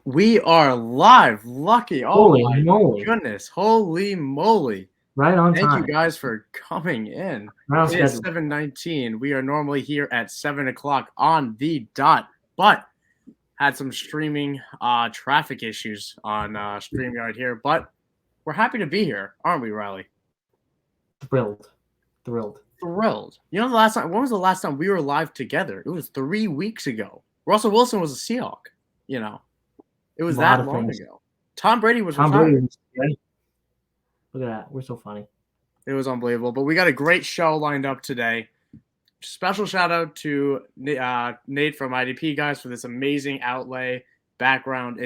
We are live. Lucky. Oh Holy my moly. goodness. Holy moly. Right on Thank you time. guys for coming in. Right on It is schedule. 7:19. We are normally here at 7 o'clock on the dot, but had some streaming traffic issues on StreamYard here. But we're happy to be here, aren't we, Riley? Thrilled. Thrilled. Thrilled. You know, the last time, when was the last time we were live together? It was 3 weeks ago. Russell Wilson was a Seahawk, you know. It was A lot that of long things. ago. Tom Brady was Tom Brady retired. was ready. Look at that. We're so funny. It was unbelievable. But we got a great show lined up today. Special shout out to Nate from IDP guys for this amazing outlay background.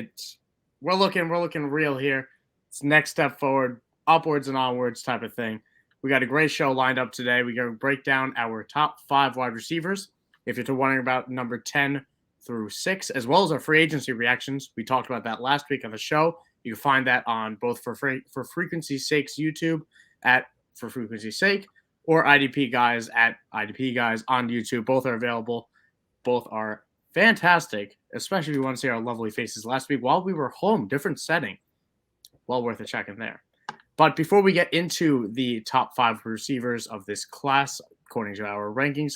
We're looking real here. It's next step forward, upwards and onwards type of thing. We got a great show lined up today. We're going to break down our top 5 wide receivers. If you're wondering about number 10 through 6, as well as our free agency reactions, we talked about that last week on the show. You can find that on both for frequency's sake's YouTube at For Frequency's Sake, or IDP Guys at IDP Guys on YouTube. Both are available. Both are fantastic, especially if you want to see our lovely faces last week while we were home, different setting. Well worth a check in there. But before we get into the top 5 receivers of this class, according to our rankings,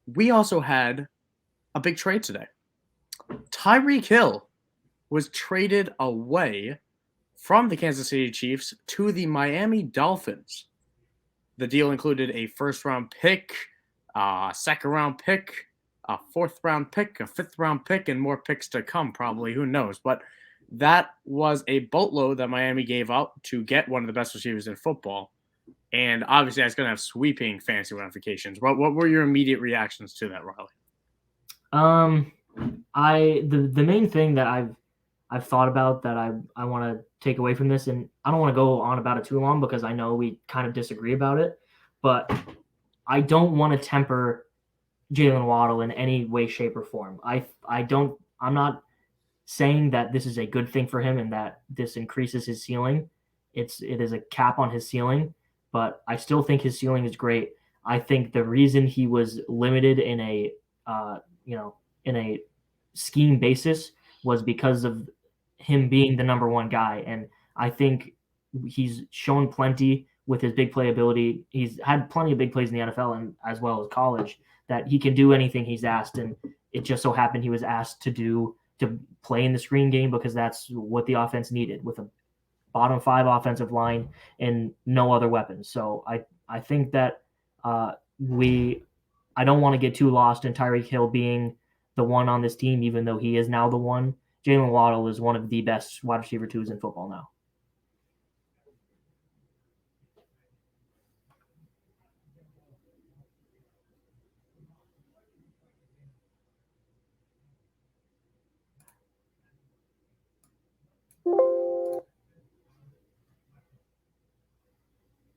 we also had a big trade today. Tyreek Hill was traded away from the Kansas City Chiefs to the Miami Dolphins. The deal included a first-round pick, a second-round pick, a fourth-round pick, a fifth-round pick, and more picks to come probably. Who knows? But that was a boatload that Miami gave up to get one of the best receivers in football. And obviously that's going to have sweeping fantasy ramifications. What were your immediate reactions to that, Riley? The main thing that I've thought about that I want to take away from this, and I don't want to go on about it too long because I know we kind of disagree about it, but I don't want to temper Jalen Waddle in any way, shape, or form. I'm not saying that this is a good thing for him and that this increases his ceiling. It is a cap on his ceiling, but I still think his ceiling is great. I think the reason he was limited in a in a scheme basis was because of him being the number one guy. And I think he's shown plenty with his big play ability. He's had plenty of big plays in the NFL and as well as college that he can do anything he's asked. And it just so happened he was asked to play in the screen game because that's what the offense needed with a bottom 5 offensive line and no other weapons. So I think that I don't want to get too lost in Tyreek Hill being the one on this team, even though he is now the one. Jalen Waddle is one of the best wide receiver 2s in football now.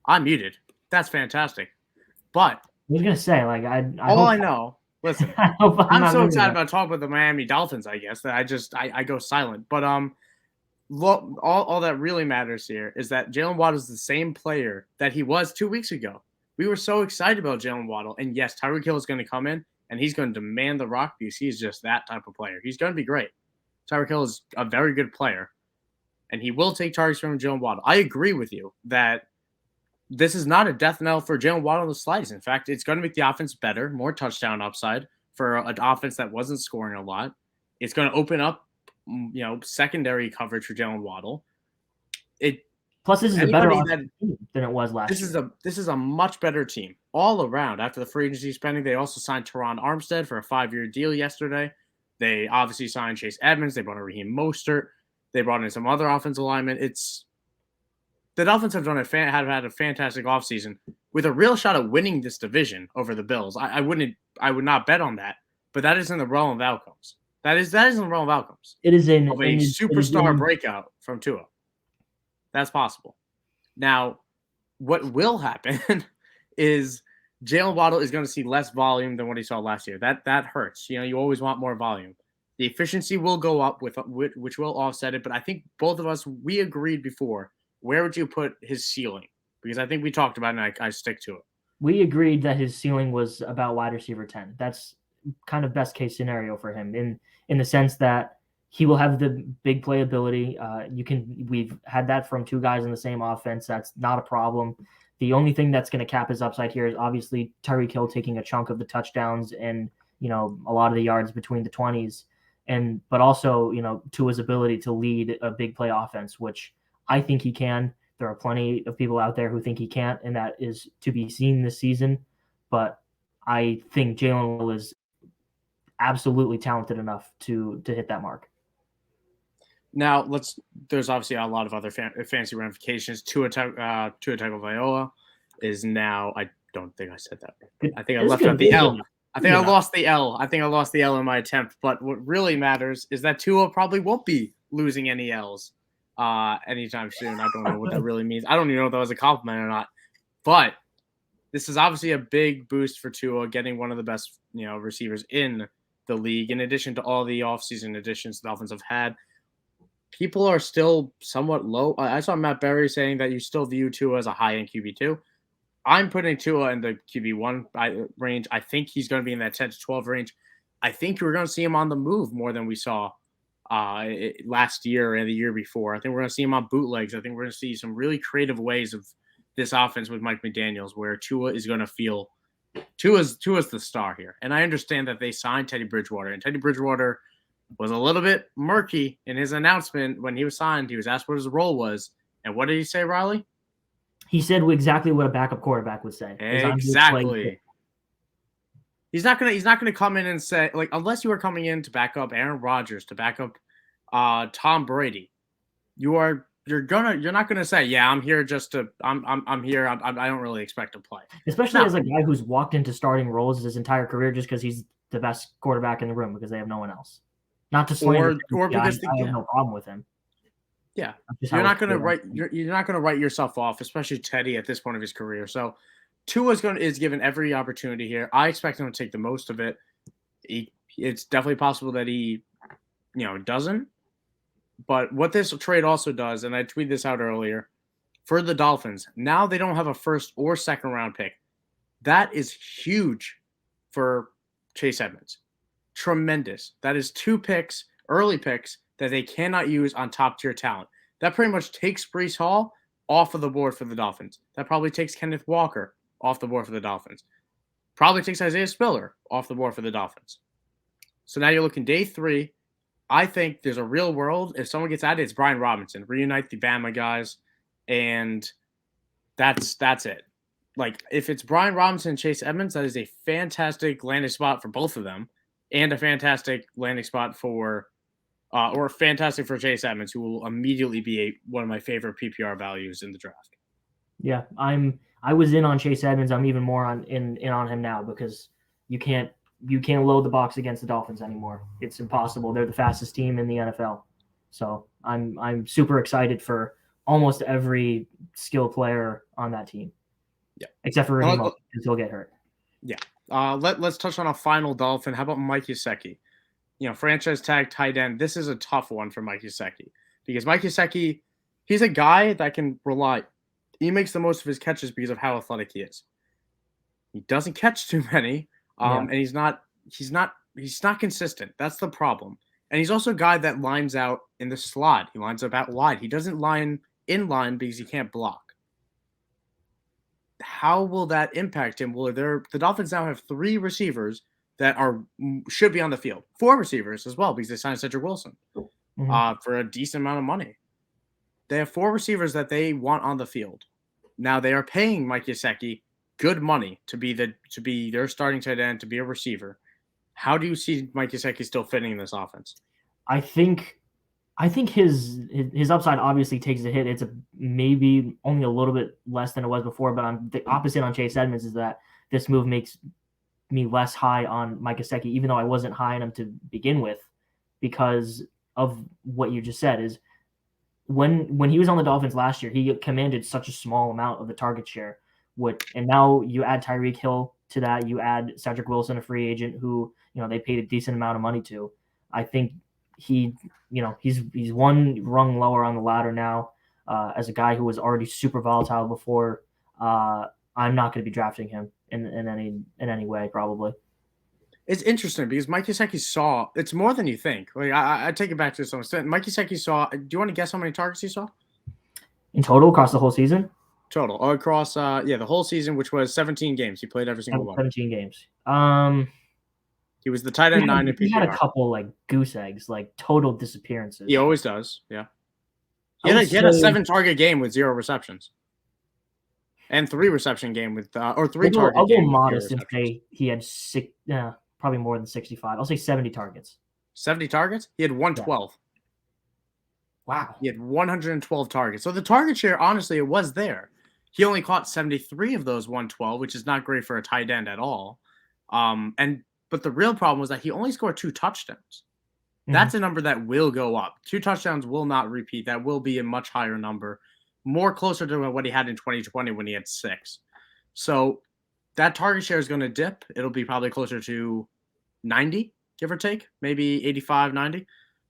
I'm muted. That's fantastic. But I was gonna say, like, I know. Listen, I'm so excited about talking about the Miami Dolphins, I guess, that I go silent. But all that really matters here is that Jalen Waddle is the same player that he was 2 weeks ago. We were so excited about Jalen Waddle, and yes, Tyreek Hill is going to come in and he's going to demand the rock because he's just that type of player. He's going to be great. Tyreek Hill is a very good player, and he will take targets from Jalen Waddle. I agree with you that this is not a death knell for Jalen Waddle in the slides. In fact, it's going to make the offense better, more touchdown upside for an offense that wasn't scoring a lot. It's going to open up, secondary coverage for Jalen Waddle. Plus, this is a better team than it was last year. This is a much better team all around. After the free agency spending, they also signed Teron Armstead for a 5-year deal yesterday. They obviously signed Chase Edmonds. They brought in Raheem Mostert. They brought in some other offensive linemen. The Dolphins have had a fantastic offseason with a real shot at winning this division over the Bills. I would not bet on that, but that is in the realm of outcomes. That is in the realm of outcomes. It is in a superstar breakout from Tua. That's possible. Now, what will happen is Jalen Waddle is going to see less volume than what he saw last year. That hurts. You always want more volume. The efficiency will go up which will offset it. But I think both of us, we agreed before. Where would you put his ceiling? Because I think we talked about it and I stick to it. We agreed that his ceiling was about wide receiver 10. That's kind of best case scenario for him in the sense that he will have the big playability. We've had that from two guys in the same offense. That's not a problem. The only thing that's going to cap his upside here is obviously Tyreek Hill taking a chunk of the touchdowns and, a lot of the yards between the 20s. But also, Tua's ability to lead a big play offense, which I think he can. There are plenty of people out there who think he can't, and that is to be seen this season. But I think Jalen Will is absolutely talented enough to hit that mark. Now there's obviously a lot of other fancy ramifications. Tua Tagovailoa is now, I don't think I said that right. I think I left out the L. I think I lost the L. I think I lost the L in my attempt. But what really matters is that Tua probably won't be losing any L's anytime soon. I don't know what that really means. I don't even know if that was a compliment or not. But this is obviously a big boost for Tua, getting one of the best receivers in the league. In addition to all the offseason additions the Dolphins have had, people are still somewhat low. I saw Matt Berry saying that you still view Tua as a high-end QB2. I'm putting Tua in the QB1 range. I think he's going to be in that 10 to 12 range. I think we're going to see him on the move more than we saw last year and the year before. I think we're going to see him on bootlegs. I think we're going to see some really creative ways of this offense with Mike McDaniels, where Tua is going to feel Tua's the star here. And I understand that they signed Teddy Bridgewater, and Teddy Bridgewater was a little bit murky in his announcement when he was signed. He was asked what his role was. And what did he say, Riley? He said exactly what a backup quarterback would say. Exactly. He's not gonna come in and say, like, unless you are coming in to back up Aaron Rodgers, to back up Tom Brady, you're not gonna say, yeah, I'm here just to I'm here. I don't really expect to play. Especially as a guy who's walked into starting roles his entire career just because he's the best quarterback in the room because they have no one else. Not to slander or because I have no problem with him. Yeah, you're not gonna write yourself off, especially Teddy at this point of his career. So Tua is given every opportunity here. I expect him to take the most of it. It's definitely possible that he, doesn't. But what this trade also does, and I tweeted this out earlier, for the Dolphins, now they don't have a first or second round pick. That is huge for Chase Edmonds. Tremendous. That is 2 picks, early picks, that they cannot use on top-tier talent. That pretty much takes Breece Hall off of the board for the Dolphins. That probably takes Kenneth Walker off the board for the Dolphins. Probably takes Isaiah Spiller off the board for the Dolphins. So now you're looking day 3. I think there's a real world. If someone gets added, it's Brian Robinson. Reunite the Bama guys, and that's it. Like, if it's Brian Robinson and Chase Edmonds, that is a fantastic landing spot for both of them, and a fantastic landing spot for fantastic for Chase Edmonds, who will immediately be one of my favorite PPR values in the draft. Yeah, I was in on Chase Edmonds. I'm even more on him now because you can't load the box against the Dolphins anymore. It's impossible. They're the fastest team in the NFL. So I'm super excited for almost every skill player on that team. Yeah, except for Raheem because he'll get hurt. Yeah. Let's touch on a final Dolphin. How about Mike Gesicki? Franchise tag tight end. This is a tough one for Mike Gesicki because Mike Gesicki, he's a guy that can rely. He makes the most of his catches because of how athletic he is. He doesn't catch too many, and he's not consistent. That's the problem. And he's also a guy that lines out in the slot. He lines up out wide. He doesn't line in line because he can't block. How will that impact him? The Dolphins now have 3 receivers that should be on the field. 4 receivers as well because they signed Cedric Wilson for a decent amount of money. They have 4 receivers that they want on the field. Now they are paying Mike Gesicki good money to be their starting tight end, to be a receiver. How do you see Mike Gesicki still fitting in this offense? I think his upside obviously takes a hit. It's maybe only a little bit less than it was before, but the opposite on Chase Edmonds is that this move makes me less high on Mike Gesicki, even though I wasn't high on him to begin with, because of what you just said. Is when he was on the Dolphins last year, he commanded such a small amount of the target share. And now you add Tyreek Hill to that, you add Cedric Wilson, a free agent who they paid a decent amount of money to. I think he's one rung lower on the ladder now. As a guy who was already super volatile before, I'm not going to be drafting him in any way probably. It's interesting because Mike Gesicki saw it's more than you think. Like I take it back to some extent. Mike Gesicki saw. Do you want to guess how many targets he saw In total, across the whole season? total across? The whole season, which was 17 games. He played every single one. 17 games. He was the tight end 9 in He had a PPR. couple like goose eggs, like total disappearances. He always does. Yeah. I would He had a say- 7-target game with 0 receptions, and 3 reception game with or 3 target I'll go game with 0 modest and receptions. say he had probably more than 65. I'll say 70 targets. 70 targets. He had 112. Wow. He had 112 targets. So the target share, honestly, it was there. He only caught 73 of those 112, which is not great for a tight end at all. But the real problem was that he only scored 2 touchdowns. That's a number that will go up. 2 touchdowns will not repeat. That will be a much higher number, more closer to what he had in 2020 when he had 6. So that target share is going to dip. It'll be probably closer to 90, give or take, maybe 85, 90.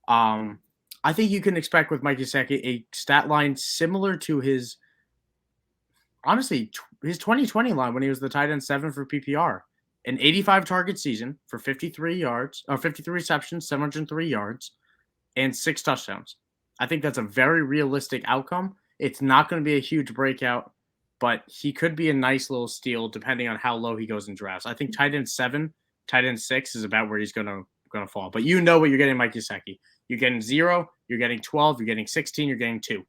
I think you can expect with Mike Gesicki a stat line similar to his 2020 line when he was the tight end 7 for PPR. An 85 target season for 53 receptions, 703 yards, and 6 touchdowns. I think that's a very realistic outcome. It's not going to be a huge breakout, but he could be a nice little steal depending on how low he goes in drafts. I think tight end 7, tight end 6 is about where he's going to fall. But you know what you're getting, Mike Gesicki. You're getting 0, you're getting 12, you're getting 16, you're getting 2.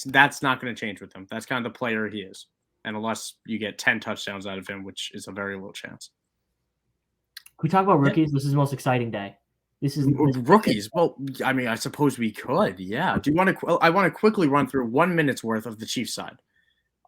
That's not going to change with him. That's kind of the player he is. And unless you get 10 touchdowns out of him, which is a very low chance. Can we talk about rookies? This is the most exciting day. This is Rookies. Well, I mean, I suppose we could. Yeah. Do you want to? I want to quickly run through 1 minute's worth of the Chiefs side.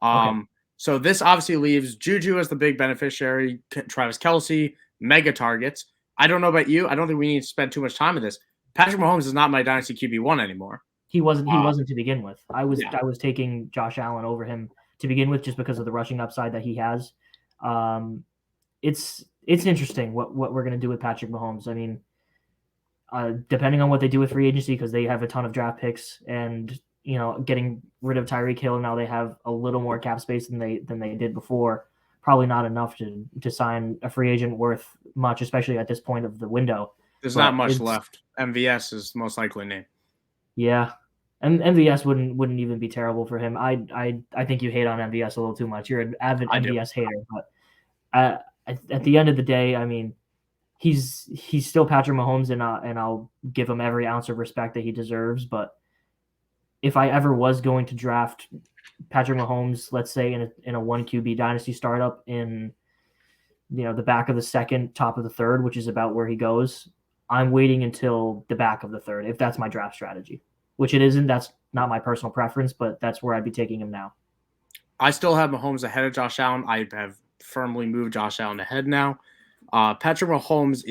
Okay. So this obviously leaves Juju as the big beneficiary. Travis Kelce, mega targets. I don't know about you. I don't think we need to spend too much time with this. Patrick Mahomes is not my dynasty QB1 anymore. He wasn't to begin with. I was Yeah. taking Josh Allen over him to begin with, just because of the rushing upside that he has. It's interesting what we're going to do with Patrick Mahomes. I mean, depending on what they do with free agency, because they have a ton of draft picks, and getting rid of Tyreek Hill, now they have a little more cap space than they did before. Probably not enough to sign a free agent worth much, especially at this point of the window. There's not much left. MVS is the most likely name. Yeah. And MVS wouldn't even be terrible for him. I think you hate on MVS a little too much. You're an avid MVS hater, but at the end of the day, I mean, he's still Patrick Mahomes, and I'll give him every ounce of respect that he deserves. But if I ever was going to draft Patrick Mahomes, let's say in a 1 QB dynasty startup in the back of the second, top of the third, which is about where he goes, I'm waiting until the back of the third if that's my draft strategy. Which it isn't. That's not my personal preference, but that's where I'd be taking him now. I still have Mahomes ahead of Josh Allen. I have firmly moved Josh Allen ahead now. Patrick Mahomes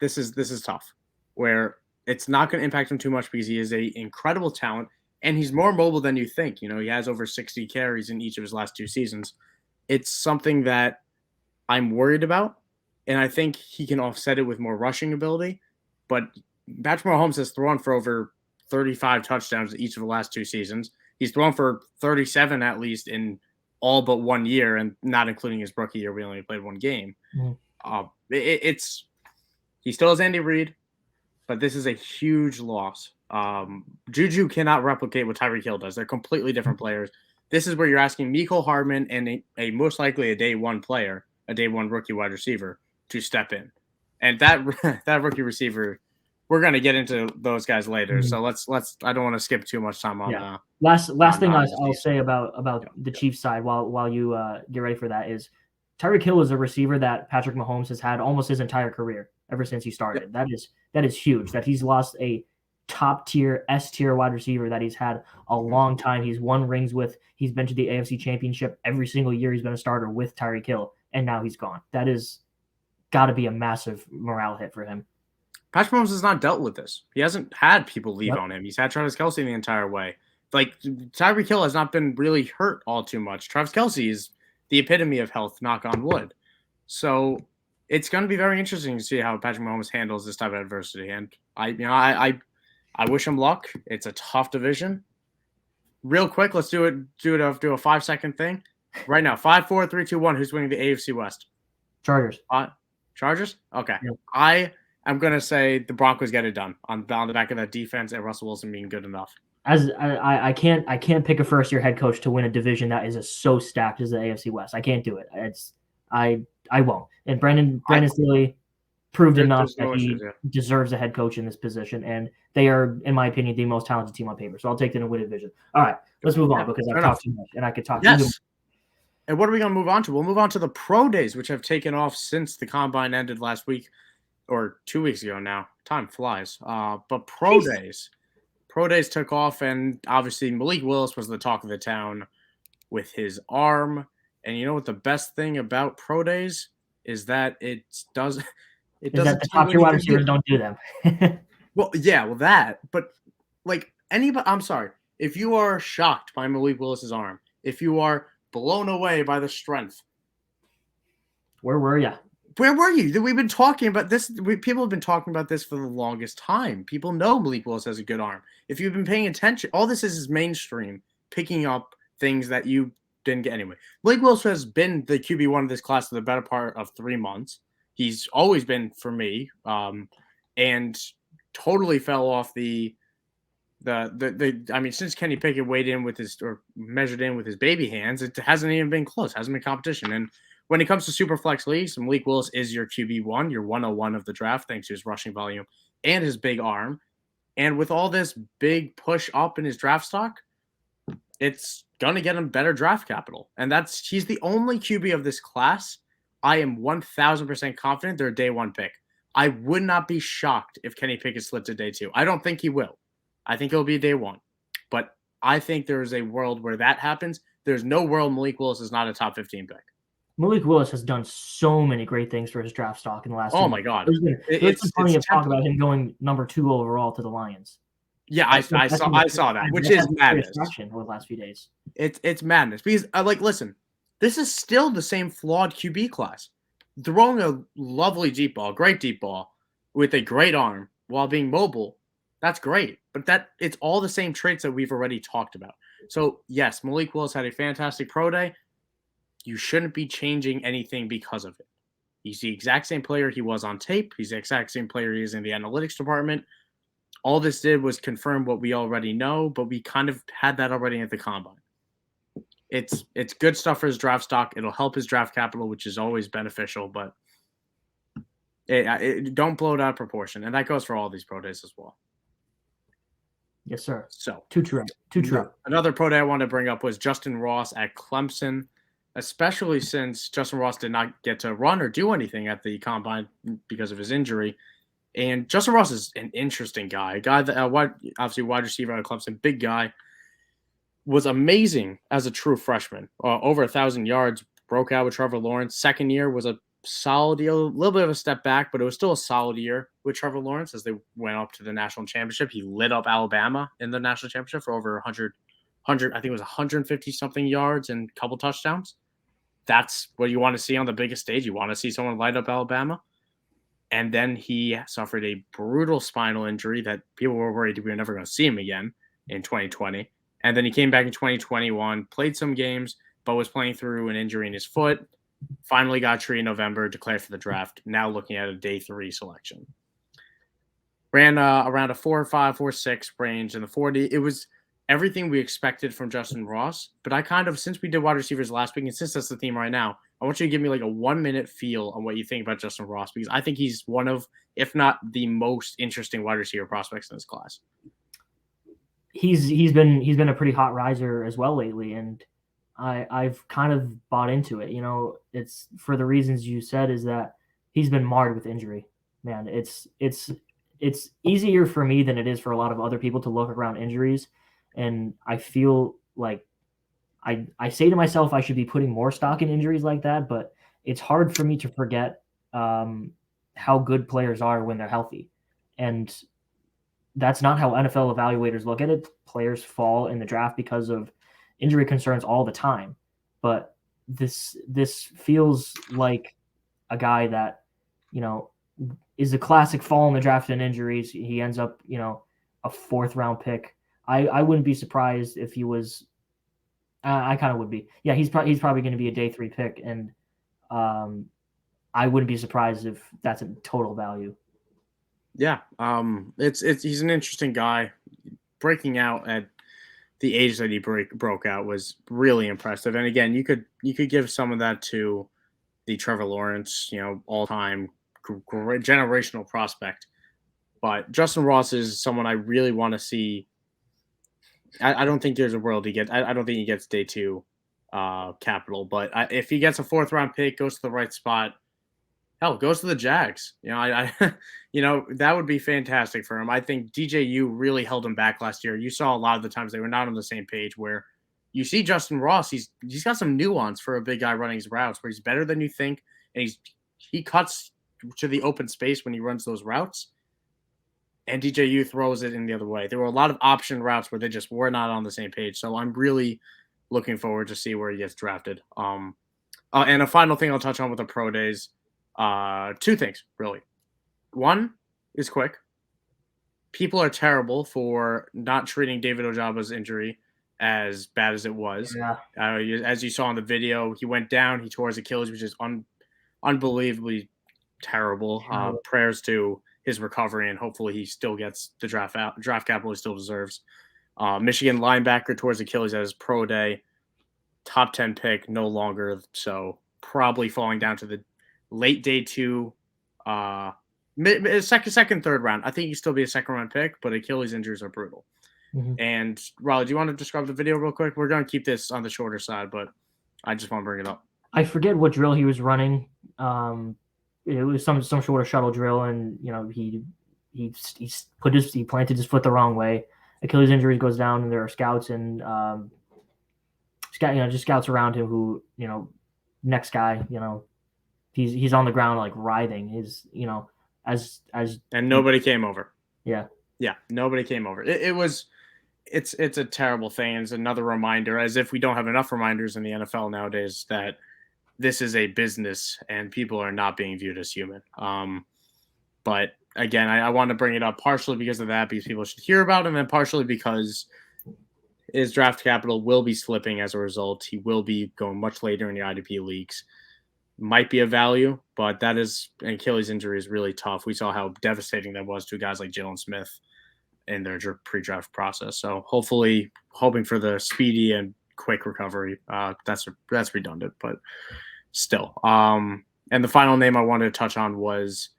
this is tough, where it's not going to impact him too much because he is an incredible talent, and he's more mobile than you think. He has over 60 carries in each of his last 2 seasons. It's something that I'm worried about, and I think he can offset it with more rushing ability. But Patrick Mahomes has thrown for over 35 touchdowns each of the last 2 seasons. He's thrown for 37 at least in all but 1 year, and not including his rookie year. We only played 1 game. He still has Andy Reid, but this is a huge loss. Juju cannot replicate what Tyreek Hill does. They're completely different players. This is where you're asking Mecole Hardman and a most likely a day 1 player, a day 1 rookie wide receiver to step in. And that rookie receiver, we're going to get into those guys later. So let's I don't want to skip too much time on last thing I'll say about the Chiefs side while you get ready for that is Tyreek Hill is a receiver that Patrick Mahomes has had almost his entire career ever since he started. Yep. That is huge, that he's lost a top tier S tier wide receiver that he's had a long time. He's won rings with, he's been to the AFC Championship every single year he's been a starter with Tyreek Hill, and now he's gone. That is got to be a massive morale hit for him. Patrick Mahomes has not dealt with this. He hasn't had people leave on him. He's had Travis Kelce the entire way. Like, Tyreek Hill has not been really hurt all too much. Travis Kelce is the epitome of health, knock on wood. So it's going to be very interesting to see how Patrick Mahomes handles this type of adversity. And I wish him luck. It's a tough division. Real quick, let's do a 5-second thing right now. 5, 4, 3, 2, 1. Who's winning the AFC West? Chargers. Chargers? Okay. Yep. I am going to say the Broncos get it done on the back of that defense and Russell Wilson being good enough. As I can't pick a first year head coach to win a division that is so stacked as the AFC West. I can't do it. I won't. And Brandon Staley proved enough that he deserves a head coach in this position, and they are, in my opinion, the most talented team on paper. So I'll take them to win a division. All right, let's move on because I've talked too much, and I could talk. Yes. And what are we going to move on to? We'll move on to the pro days, which have taken off since the combine ended last week or 2 weeks ago now. Time flies. But pro days took off, and obviously Malik Willis was the talk of the town with his arm. And you know what the best thing about pro days is that it doesn't the top tier wide receivers don't do them. That. But like anybody, I'm sorry. If you are shocked by Malik Willis's arm, if you are blown away by the strength, where were you? Where were you? We've been talking about this. People have been talking about this for the longest time. People know Malik Willis has a good arm. If you've been paying attention, all this is mainstream, picking up things that you didn't get anyway. Malik Willis has been the QB1 of this class for the better part of 3 months. He's always been for me, and totally fell off the I mean, since Kenny Pickett weighed in with his or measured in with his baby hands, it hasn't even been close. Hasn't been competition. And when it comes to super flex leagues, Malik Willis is your QB1, your 101 of the draft, thanks to his rushing volume and his big arm. And with all this big push up in his draft stock, it's gonna get him better draft capital. And he's the only QB of this class. I am 1,000% confident they're a day one pick. I would not be shocked if Kenny Pickett slipped to day 2. I don't think he will. I think it'll be day 1. But I think there is a world where that happens. There's no world Malik Willis is not a top 15 pick. Malik Willis has done so many great things for his draft stock in the last. Oh my God! There's been plenty of talk about him going number 2 overall to the Lions. Yeah, I saw that, which is madness. Over the last few days, it's madness because listen, this is still the same flawed QB class, throwing a lovely deep ball, great deep ball with a great arm while being mobile. That's great, but it's all the same traits that we've already talked about. So yes, Malik Willis had a fantastic pro day. You shouldn't be changing anything because of it. He's the exact same player he was on tape. He's the exact same player he is in the analytics department. All this did was confirm what we already know, but we kind of had that already at the combine. It's good stuff for his draft stock. It'll help his draft capital, which is always beneficial, but don't blow it out of proportion. And that goes for all these pro days as well. Yes, sir. So too true. Another pro day I wanted to bring up was Justin Ross at Clemson, especially since Justin Ross did not get to run or do anything at the combine because of his injury. And Justin Ross is an interesting guy. A guy that obviously wide receiver out of Clemson, big guy, was amazing as a true freshman. Over 1,000 yards, broke out with Trevor Lawrence. Second year was a solid deal, a little bit of a step back, but it was still a solid year with Trevor Lawrence as they went up to the national championship. He lit up Alabama in the national championship for over 100, I think it was 150 something yards and a couple touchdowns. That's what you want to see on the biggest stage. You want to see someone light up Alabama. And then he suffered a brutal spinal injury that people were worried we were never going to see him again in 2020. And then he came back in 2021, played some games, but was playing through an injury in his foot. Finally got treated in November, declared for the draft. Now looking at a day 3 selection. Ran around a 4.5, 4.6 range in the 40. It was everything we expected from Justin Ross. But I kind of, since we did wide receivers last week, and since that's the theme right now, I want you to give me like a 1-minute feel on what you think about Justin Ross, because I think he's one of, if not the most interesting wide receiver prospects in this class. He's been a pretty hot riser as well lately, and I've kind of bought into it. You know, it's for the reasons you said, is that he's been marred with injury. Man, it's easier for me than it is for a lot of other people to look around injuries, and I feel like I say to myself I should be putting more stock in injuries like that, but it's hard for me to forget how good players are when they're healthy, and that's not how NFL evaluators look at it. Players fall in the draft because of injury concerns all the time, but this feels like a guy that, you know, is a classic fall in the draft and injuries. He ends up, you know, a 4th round pick. I wouldn't be surprised if he was. I kind of would be. Yeah, he's probably going to be a day 3 pick, and I wouldn't be surprised if that's a total value. Yeah, he's an interesting guy. Breaking out at the age that he broke out was really impressive. And again, you could give some of that to the Trevor Lawrence, all time great generational prospect. But Justin Ross is someone I really want to see. I don't think there's a world he gets. I don't think he gets day 2 capital. But if he gets a 4th round pick, goes to the right spot, hell, goes to the Jags. I that would be fantastic for him. I think DJU really held him back last year. You saw a lot of the times they were not on the same page. Where you see Justin Ross, he's got some nuance for a big guy running his routes, where he's better than you think, and he cuts to the open space when he runs those routes. And DJU throws it in the other way. There were a lot of option routes where they just were not on the same page. So I'm really looking forward to see where he gets drafted. And a final thing I'll touch on with the pro days. 2 things, really. One is quick. People are terrible for not treating David Ojaba's injury as bad as it was. Yeah. As you saw in the video, he went down, he tore his Achilles, which is unbelievably terrible. Prayers to his recovery, and hopefully he still gets the draft capital he still deserves. Michigan linebacker towards Achilles at his pro day. Top 10 pick, no longer. So probably falling down to the late day 2, second, third round. I think he'd still be a 2nd round pick, but Achilles injuries are brutal. Mm-hmm. And Riley, do you want to describe the video real quick? We're going to keep this on the shorter side, but I just want to bring it up. I forget what drill he was running. It was some sort of shuttle drill, and he planted his foot the wrong way. Achilles injury goes down, and there are scouts and just scouts around him who next guy he's on the ground like writhing. And nobody came over. Yeah, nobody came over. It's a terrible thing. It's another reminder, as if we don't have enough reminders in the NFL nowadays, that this is a business and people are not being viewed as human. But again, I want to bring it up partially because of that, because people should hear about it, and then partially because his draft capital will be slipping as a result. He will be going much later in the IDP leagues. Might be a value, but that is an Achilles injury is really tough. We saw how devastating that was to guys like Jalen Smith in their pre-draft process. So hopefully, hoping for the speedy and quick recovery. That's redundant, but still. And the final name I wanted to touch on was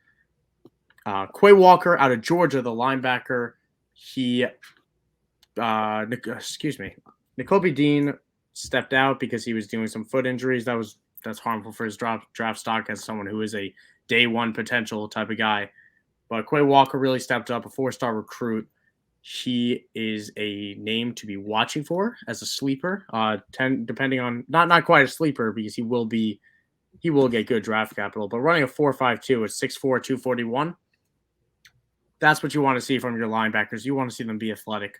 Quay Walker out of Georgia, the linebacker. N'Kobe Dean stepped out because he was doing some foot injuries. That's harmful for his draft stock as someone who is a day 1 potential type of guy. But Quay Walker really stepped up, a 4-star recruit. He is a name to be watching for as a sleeper. Depending on not quite a sleeper, because he will get good draft capital. But running a 4.52 at 6'4", 241, that's what you want to see from your linebackers. You want to see them be athletic.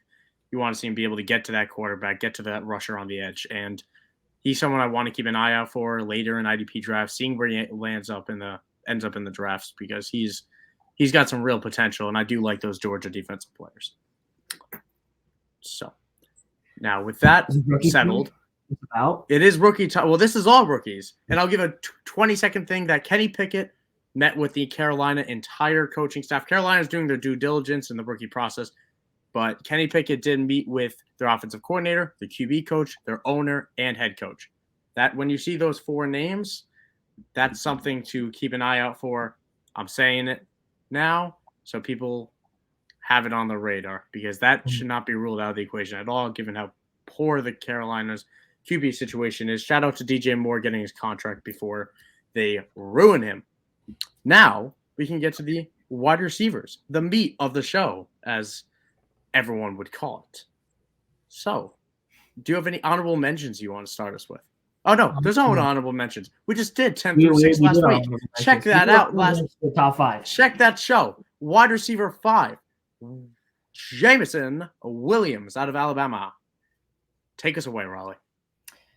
You want to see him be able to get to that quarterback, get to that rusher on the edge, and he's someone I want to keep an eye out for later in IDP drafts, seeing where he ends up in the drafts, because he's got some real potential, and I do like those Georgia defensive players. So now with that settled, it is rookie time. Well, this is all rookies, and I'll give a 20-second thing that Kenny Pickett met with the Carolina entire coaching staff. Carolina is doing their due diligence in the rookie process, but Kenny Pickett did meet with their offensive coordinator, the QB coach, their owner, and head coach. That when you see those 4 names, that's something to keep an eye out for. I'm saying it now so people have it on the radar, because that should not be ruled out of the equation at all, given how poor the Carolina's QB situation is. Shout out to DJ Moore getting his contract before they ruin him. Now we can get to the wide receivers, the meat of the show, as everyone would call it. So, do you have any honorable mentions you want to start us with? Oh, no, there's no honorable mentions. We just did 10 through 6 last week. Check that out. The top 5. Check that show. Wide receiver 5, Jameson Williams out of Alabama. Take us away, Raleigh.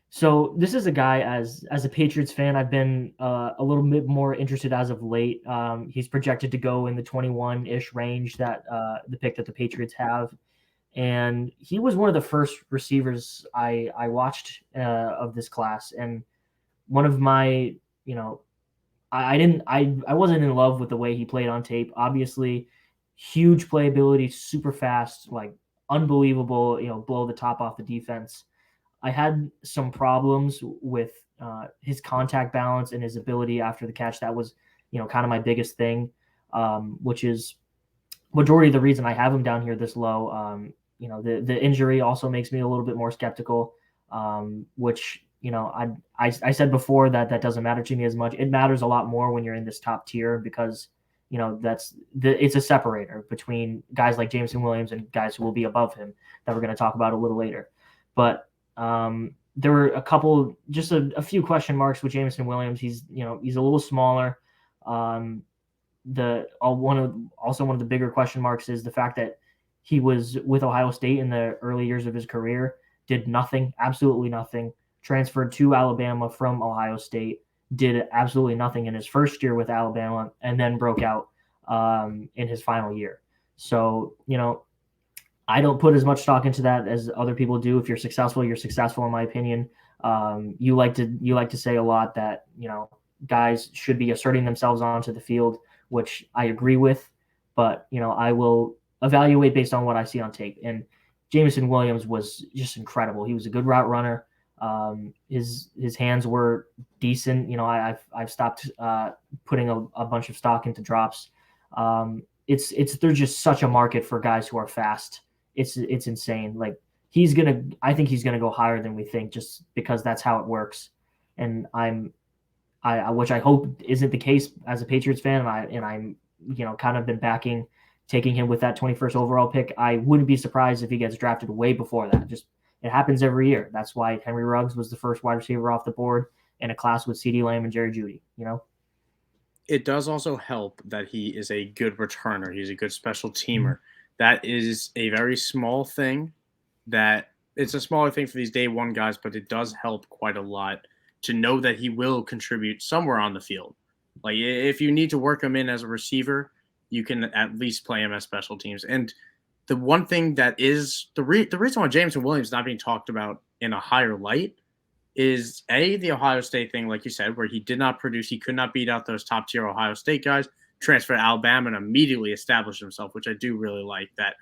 So this is a guy, as a Patriots fan, I've been a little bit more interested as of late. He's projected to go in the 21-ish range, that the pick that the Patriots have. And he was one of the first receivers I watched of this class. And one of my, I wasn't in love with the way he played on tape. Obviously, huge playability, super fast, like unbelievable, blow the top off the defense. I had some problems with his contact balance and his ability after the catch. That was, kind of my biggest thing, which is majority of the reason I have him down here this low. The injury also makes me a little bit more skeptical, which I said before that doesn't matter to me as much. It matters a lot more when you're in this top tier because it's a separator between guys like Jameson Williams and guys who will be above him that we're going to talk about a little later. But there were a few question marks with Jameson Williams. He's a little smaller. One of the bigger question marks is the fact that he was with Ohio State in the early years of his career, did nothing, absolutely nothing, transferred to Alabama from Ohio State, did absolutely nothing in his first year with Alabama, and then broke out in his final year. So, I don't put as much stock into that as other people do. If you're successful, you're successful, in my opinion. You like to say a lot that, guys should be asserting themselves onto the field, which I agree with, but I will evaluate based on what I see on tape. And Jameson Williams was just incredible. He was a good route runner. His hands were decent. I've stopped putting a bunch of stock into drops. There's just such a market for guys who are fast. It's insane. Like I think he's gonna go higher than we think, just because that's how it works. And which I hope isn't the case as a Patriots fan, and I'm kind of been taking him with that 21st overall pick. I wouldn't be surprised if he gets drafted way before that. Just it happens every year. That's why Henry Ruggs was the first wide receiver off the board in a class with CeeDee Lamb and Jerry Jeudy. It does also help that he is a good returner. He's a good special teamer. That is a very small thing. It's a smaller thing for these day one guys, but it does help quite a lot to know that he will contribute somewhere on the field. Like if you need to work him in as a receiver, you can at least play him as special teams. And the one thing that is the reason why Jameson Williams is not being talked about in a higher light is the Ohio State thing, like you said, where he did not produce. He could not beat out those top tier Ohio State guys, transferred to Alabama and immediately established himself, which I do really like that,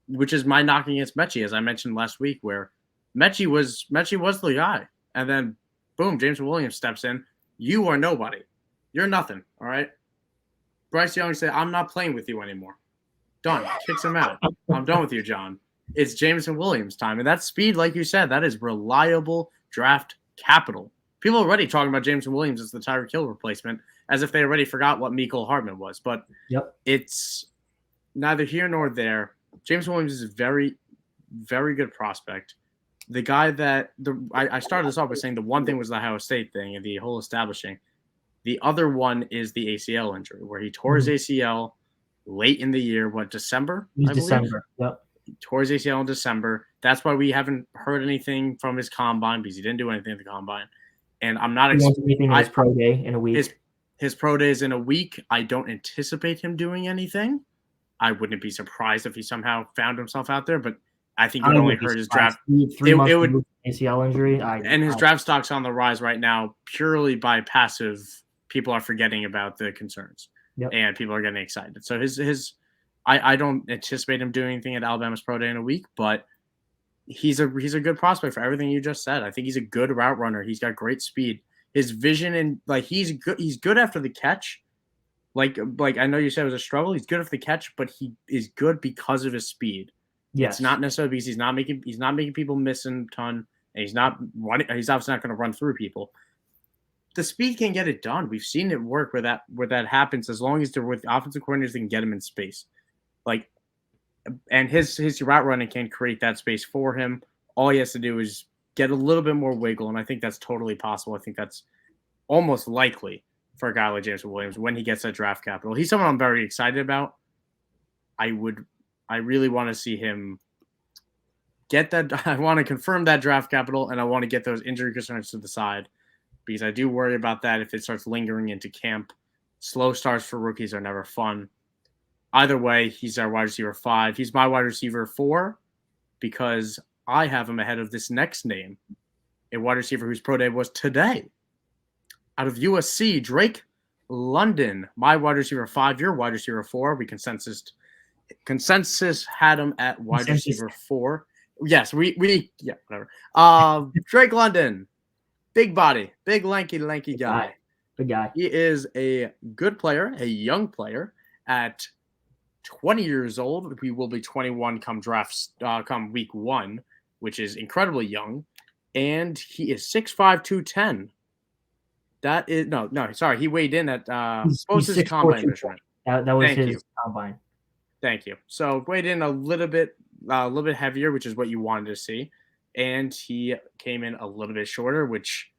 which is my knocking against Mechie, as I mentioned last week, where Mechie was the guy. And then boom, Jameson Williams steps in. You are nobody. You're nothing. All right. Bryce Young said, I'm not playing with you anymore. Done. Kicks him out. I'm done with you, John. It's Jameson Williams time. And that speed, like you said, that is reliable draft capital. People are already talking about Jameson Williams as the Tyreek Hill replacement, as if they already forgot what Mecole Hardman was. But It's neither here nor there. Jameson Williams is a very, very good prospect. The guy that I started this off by saying the one thing was the Ohio State thing and the whole establishing. The other one is the ACL injury, where he tore his ACL late in the year. December? December. Yep. He tore his ACL in December. That's why we haven't heard anything from his combine, because he didn't do anything at the combine. And I'm not expecting his pro day in a week. His pro day is in a week. I don't anticipate him doing anything. I wouldn't be surprised if he somehow found himself out there, but I think it would only hurt his draft. It would ACL injury. His draft stock's on the rise right now purely by passive. People are forgetting about the concerns, and people are getting excited. So I don't anticipate him doing anything at Alabama's pro day in a week, but he's a good prospect for everything you just said. I think he's a good route runner. He's got great speed. His vision and he's good after the catch. Like I know you said it was a struggle. He's good after the catch, but he is good because of his speed. Yes. It's not necessarily because he's not making people miss a ton, and he's not running. He's obviously not going to run through people. The speed can get it done. We've seen it work where that happens, as long as they're with offensive coordinators that can get him in space. And his route running can create that space for him. All he has to do is get a little bit more wiggle, and I think that's totally possible. I think that's almost likely for a guy like Jameson Williams when he gets that draft capital. He's someone I'm very excited about. I really want to see him get that. I want to confirm that draft capital, and I want to get those injury concerns to the side, because I do worry about that if it starts lingering into camp. Slow starts for rookies are never fun. Either way, he's our wide receiver 5. He's my wide receiver 4 because I have him ahead of this next name, a wide receiver whose pro day was today. Out of USC, Drake London, my wide receiver 5, your wide receiver 4. We consensus had him at wide receiver 4. Yes, we yeah, whatever. Drake London, big body, big lanky guy. Good guy. He is a good player, a young player at 20 years old. He will be 21 come week 1, which is incredibly young. And he is 6'5", 210. That is sorry. He weighed in at what was his combine measurement? That was his combine. Thank you. So weighed in a little bit heavier, which is what you wanted to see, and he came in a little bit shorter, which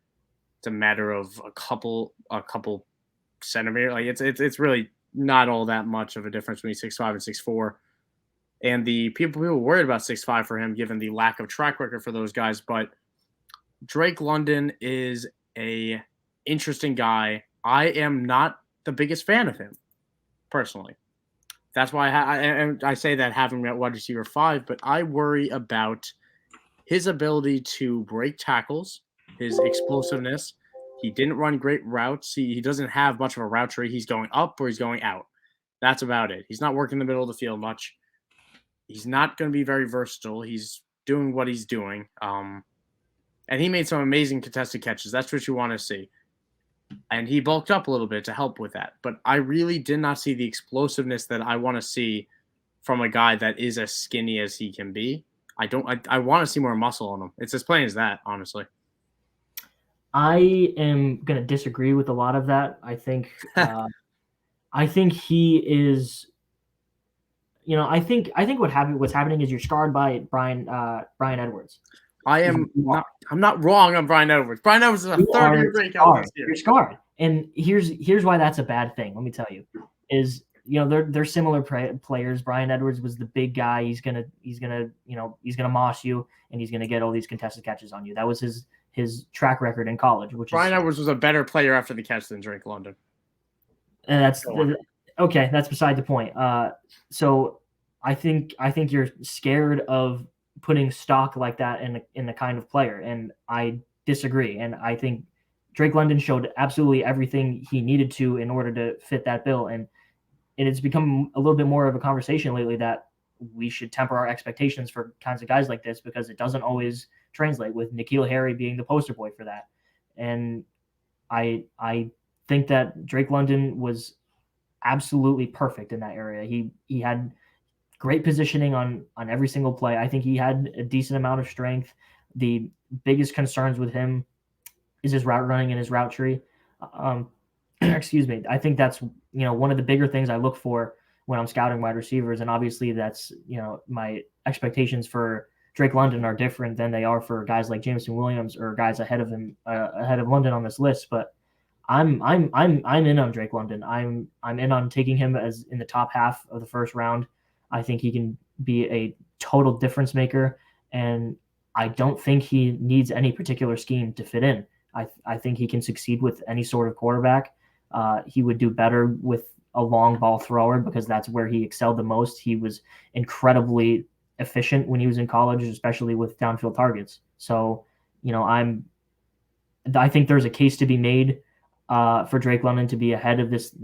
it's a matter of a couple centimeters. Like it's really not all that much of a difference between 6'5" and 6'4". And the people were worried about 6'5" for him, given the lack of track record for those guys. But Drake London is a interesting guy. I am not the biggest fan of him, personally. That's why I say that having him at wide receiver 5, but I worry about his ability to break tackles, his explosiveness. He didn't run great routes. He doesn't have much of a route tree. He's going up or he's going out. That's about it. He's not working in the middle of the field much. He's not going to be very versatile. He's doing what he's doing. And he made some amazing contested catches. That's what you want to see. And he bulked up a little bit to help with that. But I really did not see the explosiveness that I want to see from a guy that is as skinny as he can be. I want to see more muscle on him. It's as plain as that, honestly. I am going to disagree with a lot of that. I think he is, I think what's happening is you're scarred by Brian Edwards. I'm not wrong on Brian Edwards. Brian Edwards is a third-year breakout this year. You're scarred. And here's why that's a bad thing. Let me tell you, is they're similar players. Brian Edwards was the big guy. He's gonna moss you, and he's gonna get all these contested catches on you. That was his track record in college. Brian Edwards was a better player after the catch than Drake London. And that's okay. That's beside the point. So I think you're scared of putting stock like that in the kind of player, and I disagree. And I think Drake London showed absolutely everything he needed to in order to fit that bill, and it's become a little bit more of a conversation lately that we should temper our expectations for kinds of guys like this, because it doesn't always translate, with N'Keal Harry being the poster boy for that. And I think that Drake London was absolutely perfect in that area. He had great positioning on every single play. I think he had a decent amount of strength. The biggest concerns with him is his route running and his route tree. Excuse me. I think that's, one of the bigger things I look for when I'm scouting wide receivers. And obviously that's, my expectations for Drake London are different than they are for guys like Jameson Williams or guys ahead of him, ahead of London on this list. But I'm in on Drake London. I'm in on taking him as in the top half of the first round. I think he can be a total difference maker, and I don't think he needs any particular scheme to fit in. I think he can succeed with any sort of quarterback. He would do better with a long ball thrower, because that's where he excelled the most. He was incredibly efficient when he was in college, especially with downfield targets. So, I think there's a case to be made for Drake London to be ahead of this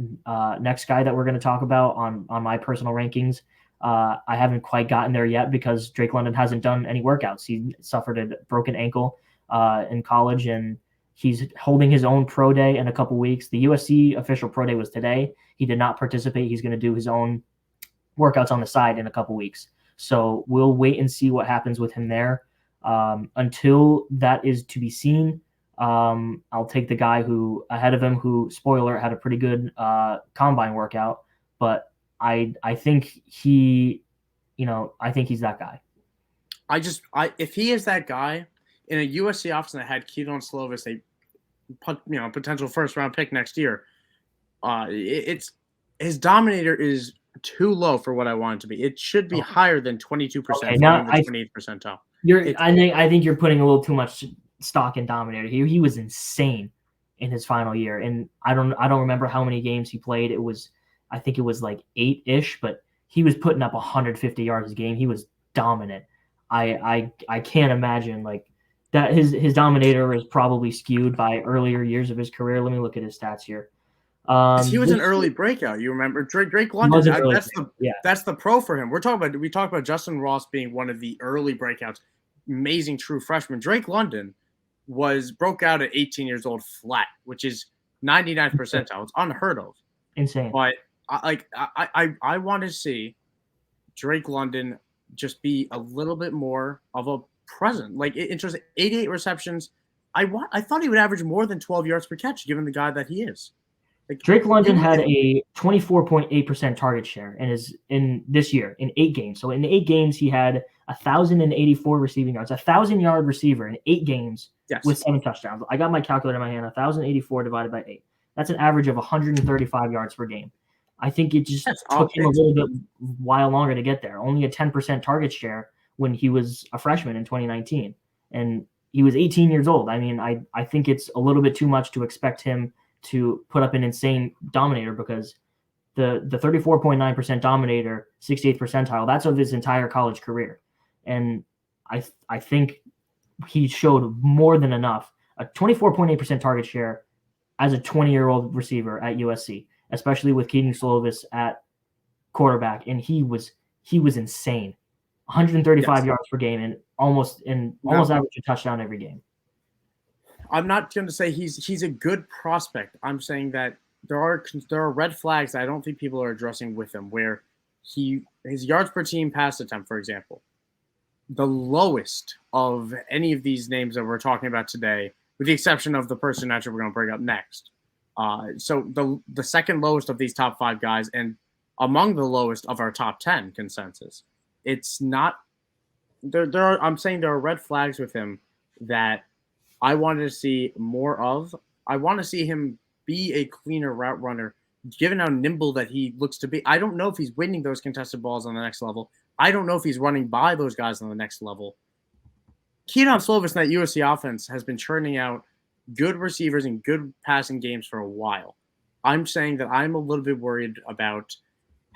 next guy that we're going to talk about on my personal rankings. I haven't quite gotten there yet because Drake London hasn't done any workouts. He suffered a broken ankle in college, and he's holding his own pro day in a couple weeks. The USC official pro day was today. He did not participate. He's going to do his own workouts on the side in a couple weeks. So we'll wait and see what happens with him there. Until that is to be seen, I'll take the guy who ahead of him, who, spoiler, had a pretty good combine workout. But I think he, I think he's that guy. If he is that guy in a USC offense that had Keaton Slovis, a potential first round pick next year, it's his dominator is too low for what I want it to be. It should be higher than 22%, okay, not the 28th percentile. I think you're putting a little too much stock in dominator. He was insane in his final year, and I don't remember how many games he played. I think it was like 8-ish, but he was putting up 150 yards a game. He was dominant. I can't imagine like that. His dominator is probably skewed by earlier years of his career. Let me look at his stats here. Because he was an This early breakout. You remember Drake London? was an early yeah. That's the pro for him. We talk about Justin Ross being one of the early breakouts, amazing true freshman. Drake London broke out at 18 years old flat, which is 99th percentile. It's unheard of. Insane. But I want to see Drake London just be a little bit more of a present. Like in terms of 88 receptions, I thought he would average more than 12 yards per catch, given the guy that he is. Like, Drake London had a 24.8% target share in this year in 8 games. So in 8 games, he had 1,084 receiving yards, 1,000-yard receiver in 8 games with 7 touchdowns. I got my calculator in my hand. 1,084 divided by 8. That's an average of 135 yards per game. I think it just took him a little bit while longer to get there. Only a 10% target share when he was a freshman in 2019, and he was 18 years old. I mean, I think it's a little bit too much to expect him to put up an insane dominator, because the 34.9% dominator, 68th percentile, that's of his entire college career. And I think he showed more than enough. A 24.8% target share as a 20-year-old receiver at USC, especially with Keaton Slovis at quarterback, and he was insane. 135 yards per game and almost average a touchdown every game. I'm not going to say he's a good prospect. I'm saying that there are red flags that I don't think people are addressing with him, where his yards per team pass attempt, for example, the lowest of any of these names that we're talking about today, with the exception of the person actually we're going to bring up next. So the second lowest of these top 5 guys, and among the lowest of our top 10 consensus. It's not there. I'm saying there are red flags with him that I wanted to see more of. I want to see him be a cleaner route runner, given how nimble that he looks to be. I don't know if he's winning those contested balls on the next level. I don't know if he's running by those guys on the next level. Keaton Slovis in that USC offense has been churning out good receivers and good passing games for a while. I'm saying that I'm a little bit worried about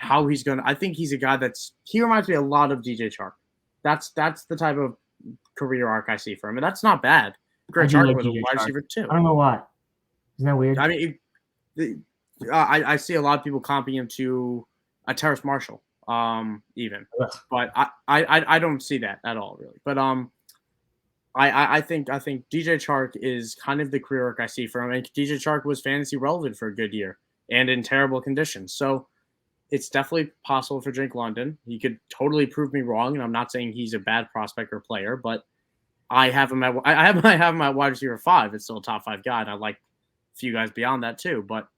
how he's going to – I think he's a guy he reminds me a lot of DJ Chark. That's the type of career arc I see for him, and that's not bad. Great Chark was a wide receiver too. I don't know why. Isn't that weird? I mean, I see a lot of people comping him to a Terrace Marshall, even, but I don't see that at all, really. But I think DJ Chark is kind of the career arc I see for him, and DJ Chark was fantasy relevant for a good year and in terrible conditions, so it's definitely possible for Drake London. He could totally prove me wrong, and I'm not saying he's a bad prospect or player, but I have him at wide receiver 5. It's still a top 5 guy, and I like a few guys beyond that too. But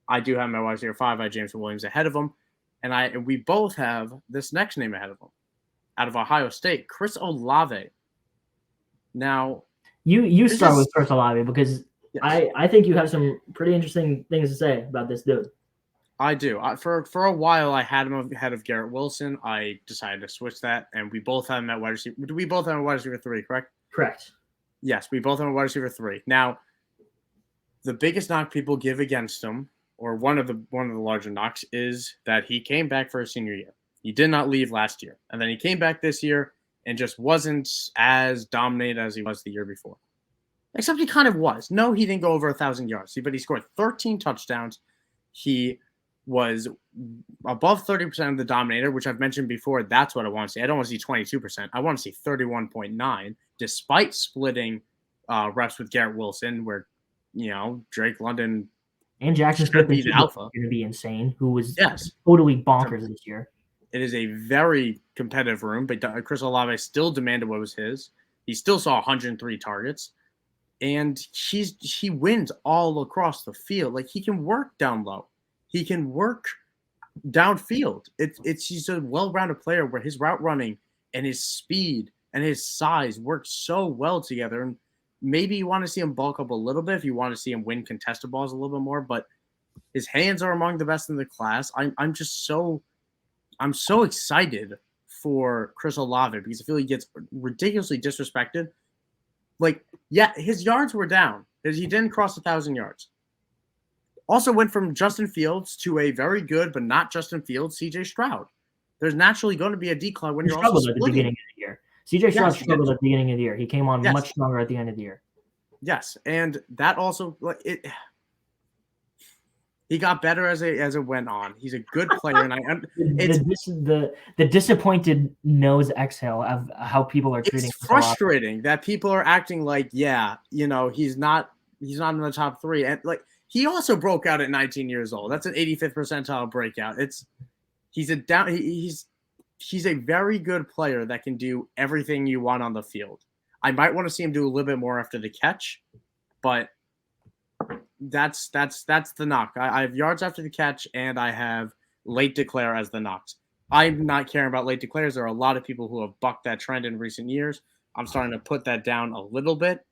I do have him at wide receiver 5. I have Jameson Williams ahead of him, and we both have this next name ahead of him, out of Ohio State, Chris Olave. Now, you start with Chris Olave, because I think you have some pretty interesting things to say about this dude. I do. For a while, I had him ahead of Garrett Wilson. I decided to switch that, and we both have him at wide receiver. We both have him at wide receiver 3, correct? Correct. Yes, we both have him at wide receiver 3. Now, the biggest knock people give against him, or one of the larger knocks, is that he came back for his senior year. He did not leave last year, and then he came back this year and just wasn't as dominant as he was the year before. Except he kind of was. No, he didn't go over 1,000 yards, but he scored 13 touchdowns. He was above 30% of the dominator, which I've mentioned before. That's what I want to see. I don't want to see 22%. I want to see 31.9, despite splitting reps with Garrett Wilson, where, Drake London and Jackson Smith be the alpha. Going to be insane, who was totally bonkers this year. It is a very competitive room, but Chris Olave still demanded what was his. He still saw 103 targets, and he wins all across the field. Like, he can work down low. He can work downfield. He's a well-rounded player where his route running and his speed and his size work so well together. And maybe you want to see him bulk up a little bit if you want to see him win contested balls a little bit more. But his hands are among the best in the class. I'm so excited for Chris Olave, because I feel he gets ridiculously disrespected. Like, yeah, his yards were down because he didn't cross 1,000 yards. Also went from Justin Fields to a very good, but not Justin Fields, C.J. Stroud. There's naturally going to be a decline when you're also splitting. At the beginning of the year. C.J. Stroud struggled at the beginning of the year. He came on much stronger at the end of the year. Yes, and that also He got better as it went on. He's a good player, and the disappointed nose exhale of how people are treating. It's frustrating that people are acting like, yeah, he's not in the top 3, and like he also broke out at 19 years old. That's an 85th percentile breakout. He's a very good player that can do everything you want on the field. I might want to see him do a little bit more after the catch, but that's the knock. I have yards after the catch, and I have late declare as the knocks. I'm not caring about late declares. There are a lot of people who have bucked that trend in recent years. I'm starting to put that down a little bit.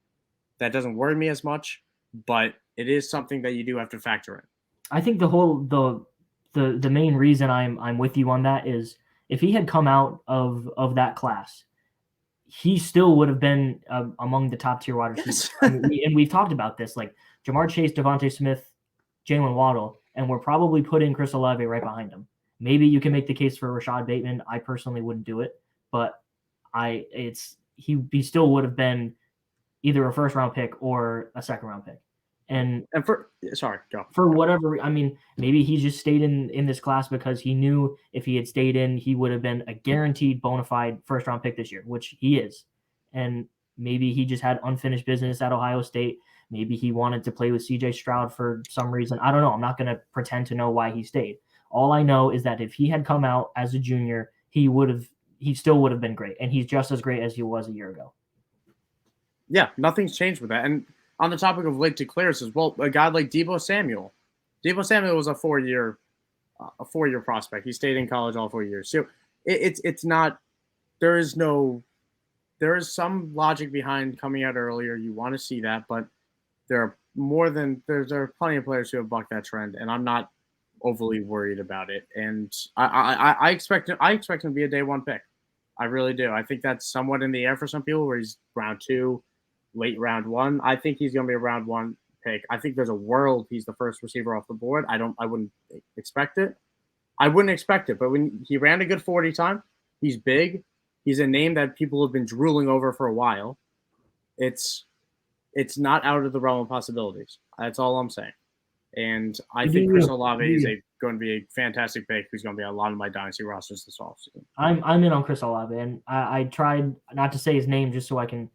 That doesn't worry me as much, but it is something that you do have to factor in. I think the main reason I'm with you on that is if he had come out of that class, he still would have been among the top tier wide receivers. Yes. And we've talked about this, like Jamar Chase, Devontae Smith, Jalen Waddle, and we're probably putting Chris Olave right behind him. Maybe you can make the case for Rashad Bateman. I personally wouldn't do it, but he still would have been either a first round pick or a second round pick. And for whatever, I mean, maybe he just stayed in this class because he knew if he had stayed in, he would have been a guaranteed bona fide first round pick this year, which he is. And maybe he just had unfinished business at Ohio State. Maybe he wanted to play with CJ Stroud for some reason. I don't know. I'm not going to pretend to know why he stayed. All I know is that if he had come out as a junior, he still would have been great. And he's just as great as he was a year ago. Yeah, nothing's changed with that. And on the topic of late declares as well, a guy like Deebo Samuel. Deebo Samuel was a four-year prospect. He stayed in college all 4 years. So it's not. There is some logic behind coming out earlier. You want to see that, but there are plenty of players who have bucked that trend, and I'm not overly worried about it. And I expect him to be a day 1 pick. I really do. I think that's somewhat in the air for some people, where he's round 2. Late round 1. I think he's going to be a round 1 pick. I think there's a world he's the first receiver off the board. I wouldn't expect it. But when he ran a good 40 time, he's big. He's a name that people have been drooling over for a while. It's not out of the realm of possibilities. That's all I'm saying. And I think Chris Olave is going to be a fantastic pick who's going to be on a lot of my dynasty rosters this offseason. I'm in on Chris Olave, and I tried not to say his name just so I can,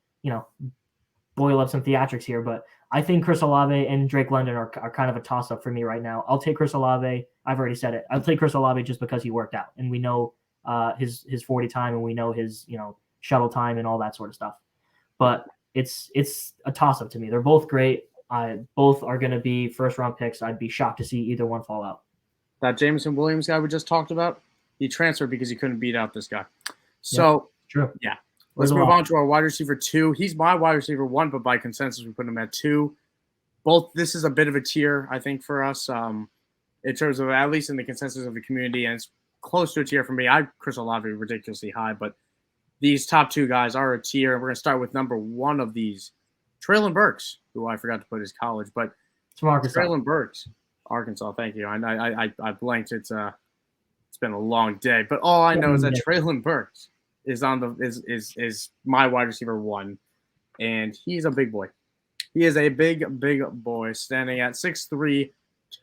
boil up some theatrics here, but I think Chris Olave and Drake London are kind of a toss-up for me right now. I'll take Chris Olave. I've already said it. I'll take Chris Olave just because he worked out, and we know his 40 time, and we know his shuttle time and all that sort of stuff. But it's a toss-up to me. They're both great. Both are going to be first-round picks. I'd be shocked to see either one fall out. That Jameson Williams guy we just talked about, he transferred because he couldn't beat out this guy. So, true. Yeah. Let's move on to our wide receiver 2. He's my wide receiver 1, but by consensus, we put him at 2. This is a bit of a tier, I think, for us, in terms of at least in the consensus of the community, and it's close to a tier for me. Chris Olave ridiculously high, but these top 2 guys are a tier. We're going to start with number 1 of these, Treylon Burks, who I forgot to put his college, but Treylon Burks, Arkansas. Thank you. I blanked. It's been a long day, but all I know is that Treylon Burks is my wide receiver 1, and he's a big boy. He is a big boy, standing at 6'3",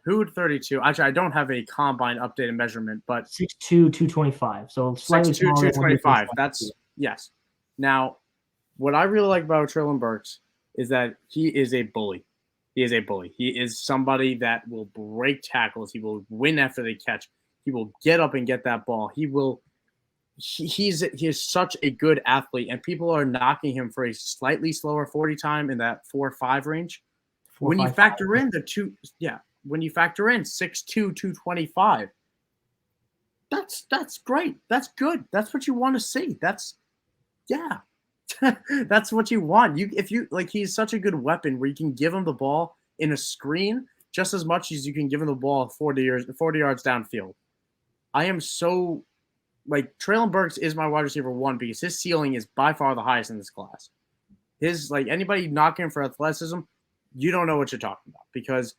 232. Actually, I don't have a combine updated measurement, but 6'2", 225. So slightly 6'2", 225. That's yes. Now, what I really like about Treylon Burks is that he is a bully. He is somebody that will break tackles. He will win after they catch. He will get up and get that ball. He is such a good athlete, and people are knocking him for a slightly slower 40 time in that 4.5 range. When you factor in 6'2", 225, that's great. That's good. That's what you want to see. That's what you want. He's such a good weapon where you can give him the ball in a screen just as much as you can give him the ball 40 yards downfield. I am so Treylon Burks is my wide receiver 1 because his ceiling is by far the highest in this class. Anybody knocking him for athleticism, you don't know what you're talking about, because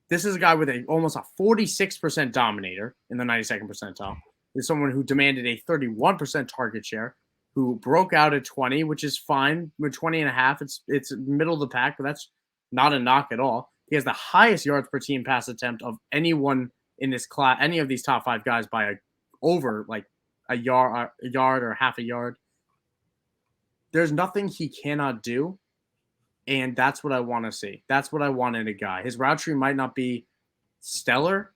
this is a guy with almost a 46% dominator in the 92nd percentile. There's someone who demanded a 31% target share, who broke out at 20, which is fine. With 20 and a half, it's middle of the pack, but that's not a knock at all. He has the highest yards per team pass attempt of anyone in this class, any of these top 5 guys by over like a yard or half a yard. There's nothing he cannot do, and that's what I want to see. That's what I want in a guy. His route tree might not be stellar,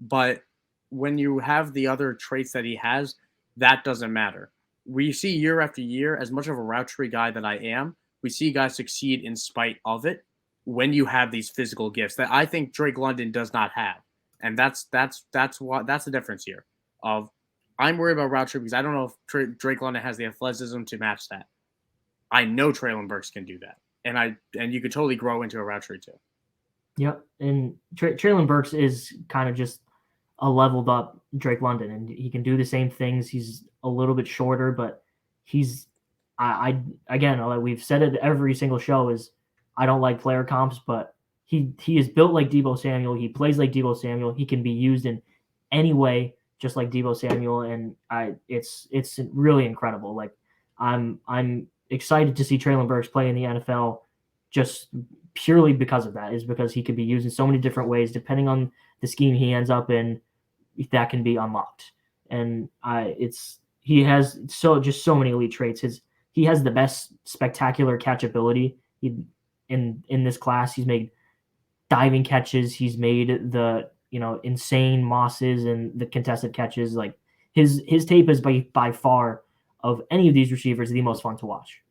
but when you have the other traits that he has, that doesn't matter. We see year after year, as much of a route tree guy that I am, we see guys succeed in spite of it when you have these physical gifts that I think Drake London does not have. And that's the difference here. I'm worried about route tree because I don't know if Drake London has the athleticism to match that. I know Treylon Burks can do that, and you could totally grow into a route tree too. Yep, and Treylon Burks is kind of just a leveled up Drake London, and he can do the same things. He's a little bit shorter, but he's again, we've said it every single show, is I don't like player comps, but he is built like Deebo Samuel. He plays like Deebo Samuel. He can be used in any way, just like Deebo Samuel, and it's really incredible. Like I'm excited to see Treylon Burks play in the NFL, just purely because of that, is because he can be used in so many different ways depending on the scheme he ends up in. That can be unlocked, and he has so many elite traits. He has the best spectacular catchability in this class. He's made diving catches. He's made the insane mosses and the contested catches. Like his tape is by far of any of these receivers the most fun to watch.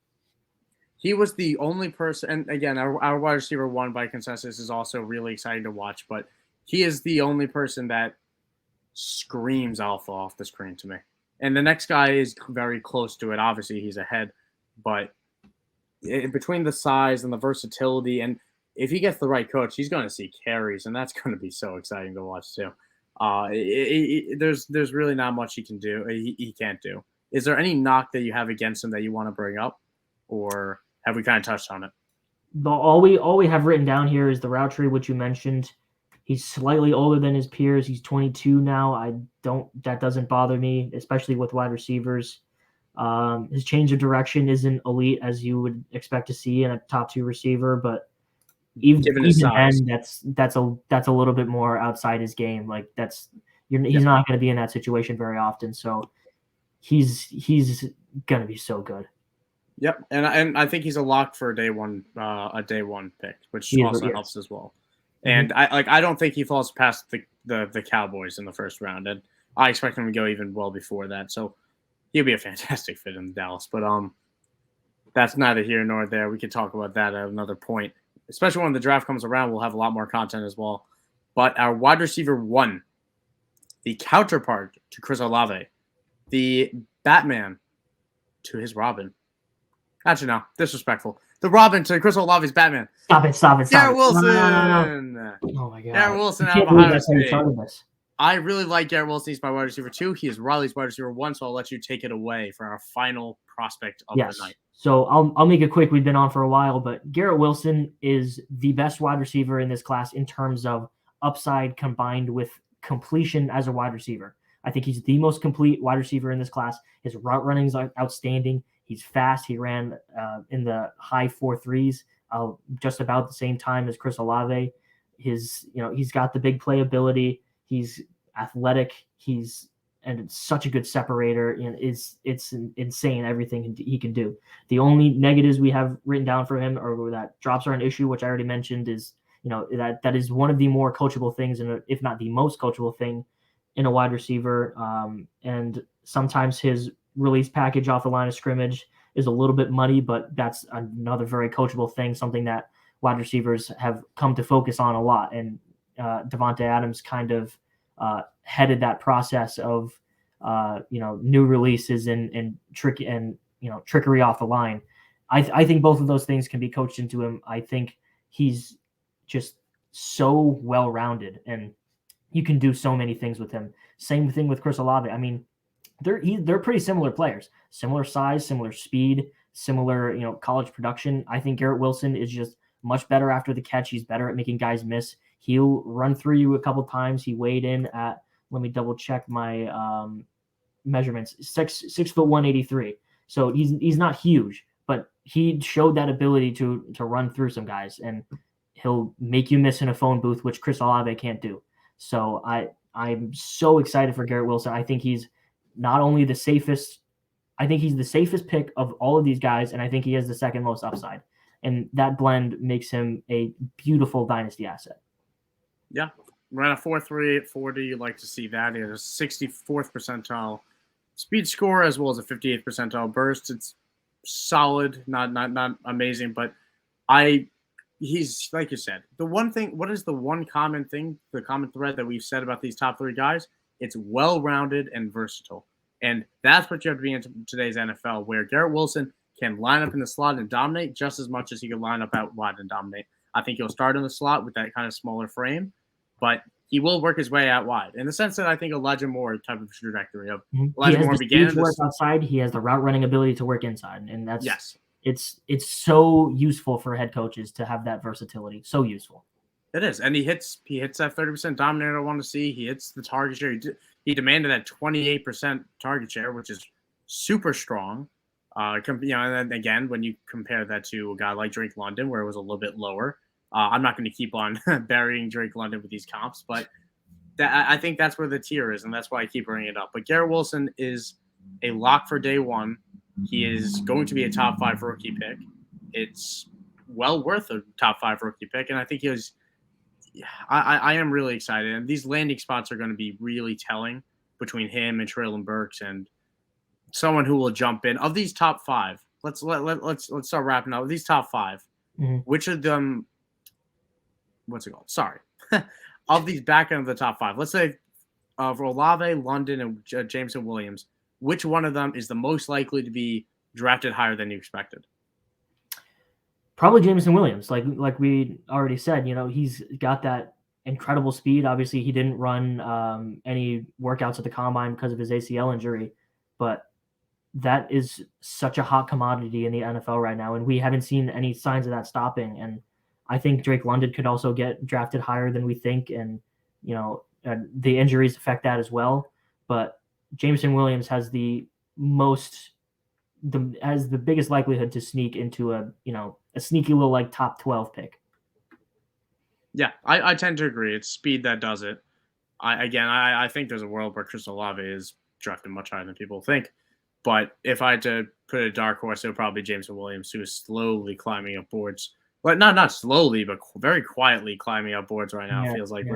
He was the only person, and again, our wide receiver 1 by consensus is also really exciting to watch, but he is the only person that screams alpha off the screen to me. And the next guy is very close to it. Obviously, he's ahead, but in between the size and the versatility, and if he gets the right coach, he's going to see carries, and that's going to be so exciting to watch too. There's really not much he can do. He can't do. Is there any knock that you have against him that you want to bring up, or have we kind of touched on it? All we have written down here is the route tree, which you mentioned. He's slightly older than his peers. He's 22 now. That doesn't bother me, especially with wide receivers. His change of direction isn't elite as you would expect to see in a top 2 receiver, but even then, that's a little bit more outside his game. Like he's not going to be in that situation very often. So he's going to be so good. Yep, and I think he's a lock for a day one pick, which also helps as well. And I don't think he falls past the Cowboys in the first round, and I expect him to go even well before that. So he'll be a fantastic fit in Dallas. But that's neither here nor there. We can talk about that at another point, especially when the draft comes around. We'll have a lot more content as well. But our wide receiver 1, the counterpart to Chris Olave, the Batman to his Robin. Actually, no, disrespectful. The Robin to Chris Olave's Batman. Stop it. Garrett Wilson. No. Oh my God. Garrett Wilson out of Ohio State. I really like Garrett Wilson. He's my wide receiver 2. He is Riley's wide receiver 1. So I'll let you take it away for our final prospect of the night. So I'll make it quick. We've been on for a while, but Garrett Wilson is the best wide receiver in this class in terms of upside combined with completion as a wide receiver. I think he's the most complete wide receiver in this class. His route running is outstanding. He's fast. He ran in the high 4.3s, just about the same time as Chris Olave. He's got the big playability. He's athletic. And such a good separator. And it's insane everything he can do. The only negatives we have written down for him, or that drops are an issue, which I already mentioned, is that is one of the more coachable things, and if not the most coachable thing in a wide receiver. And sometimes his release package off the line of scrimmage is a little bit muddy, but that's another very coachable thing, something that wide receivers have come to focus on a lot. And Davante Adams kind of headed that process of new releases and trickery off the line. I think both of those things can be coached into him. I think he's just so well-rounded, and you can do so many things with him. Same thing with Chris Olave. I mean, they're pretty similar players, similar size, similar speed, similar college production. I think Garrett Wilson is just much better after the catch. He's better at making guys miss. He'll run through you a couple times. He weighed in at, let me double check my measurements, 6'1", 183. So he's not huge, but he showed that ability to run through some guys, and he'll make you miss in a phone booth, which Chris Olave can't do. So I'm so excited for Garrett Wilson. I think he's not only the safest, I think he's the safest pick of all of these guys, and I think he has the second most upside. And that blend makes him a beautiful dynasty asset. Yeah. Ran a 4.38 at 40. You'd like to see that. He has a 64th percentile speed score as well as a 58th percentile burst. It's solid, not amazing, but he's like you said. The one thing, what is the one common thing, the common thread that we've said about these top three guys? It's well-rounded and versatile. And that's what you have to be in today's NFL, where Garrett Wilson can line up in the slot and dominate just as much as he can line up out wide and dominate. I think he'll start in the slot with that kind of smaller frame, but he will work his way out wide. In the sense that I think Elijah Moore type of trajectory of Elijah Moore began to work outside. He has the route running ability to work inside, and that's yes. It's so useful for head coaches to have that versatility. So useful. It is, and he hits that 30% dominator I want to see. He hits the target share. He demanded that 28% target share, which is super strong. And then again, when you compare that to a guy like Drake London, where it was a little bit lower, I'm not going to keep on burying Drake London with these comps, but I think that's where the tier is, and that's why I keep bringing it up. But Garrett Wilson is a lock for day one. He is going to be a top 5 rookie pick. It's well worth a top 5 rookie pick, and I think I am really excited. And these landing spots are going to be really telling between him and Treylon Burks and someone who will jump in. Of these top 5, let's start wrapping up. These top 5, which of them? What's it called? Sorry, of these back end of the top 5. Let's say of Olave, London, and Jameson Williams. Which one of them is the most likely to be drafted higher than you expected? Probably Jameson Williams. Like we already said, he's got that incredible speed. Obviously, he didn't run any workouts at the combine because of his ACL injury, but that is such a hot commodity in the NFL right now, and we haven't seen any signs of that stopping. And I think Drake London could also get drafted higher than we think, and the injuries affect that as well. But Jameson Williams has the biggest likelihood to sneak into a sneaky little like top 12 pick. Yeah, I tend to agree. It's speed that does it. I think there's a world where Chris Olave is drafted much higher than people think. But if I had to put a dark horse, it would probably be Jameson Williams, who is slowly climbing up boards. But not slowly, but very quietly climbing up boards right now. It feels like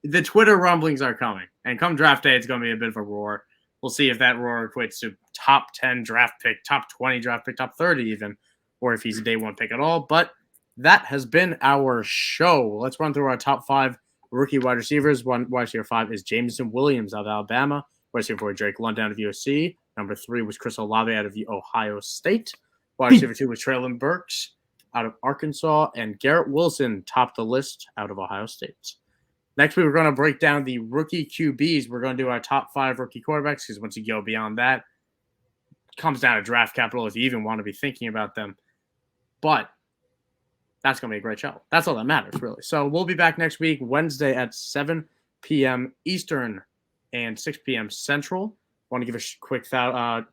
the Twitter rumblings are coming. And come draft day, it's going to be a bit of a roar. We'll see if that roar equates to top 10 draft pick, top 20 draft pick, top 30 even, or if he's a day one pick at all. But that has been our show. Let's run through our top 5 rookie wide receivers. Wide receiver 5 is Jameson Williams out of Alabama. Wide receiver 4, Drake London out of USC. Number 3 was Chris Olave out of Ohio State. Wide receiver 2 was Treylon Burks out of Arkansas. And Garrett Wilson topped the list out of Ohio State. Next week, we're going to break down the rookie QBs. We're going to do our top 5 rookie quarterbacks because once you go beyond that, it comes down to draft capital if you even want to be thinking about them. But that's going to be a great show. That's all that matters, really. So we'll be back next week, Wednesday at 7 p.m. Eastern and 6 p.m. Central. Want to give a quick shout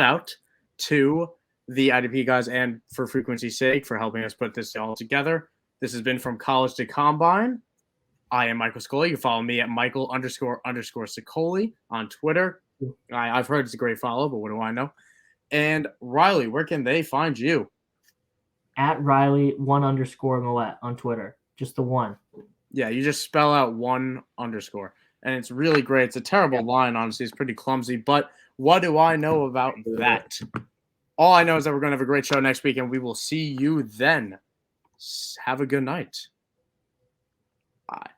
out to the IDP guys and for frequency's sake for helping us put this all together. This has been From College to Combine. I am Michael Sicoli. You can follow me at Michael__Sicoli on Twitter. I've heard it's a great follow, but what do I know? And Riley, where can they find you? At Riley _Millette on Twitter. Just the one. Yeah, you just spell out 1_. And it's really great. It's a terrible line, honestly. It's pretty clumsy. But what do I know about that? All I know is that we're going to have a great show next week, and we will see you then. Have a good night. Bye.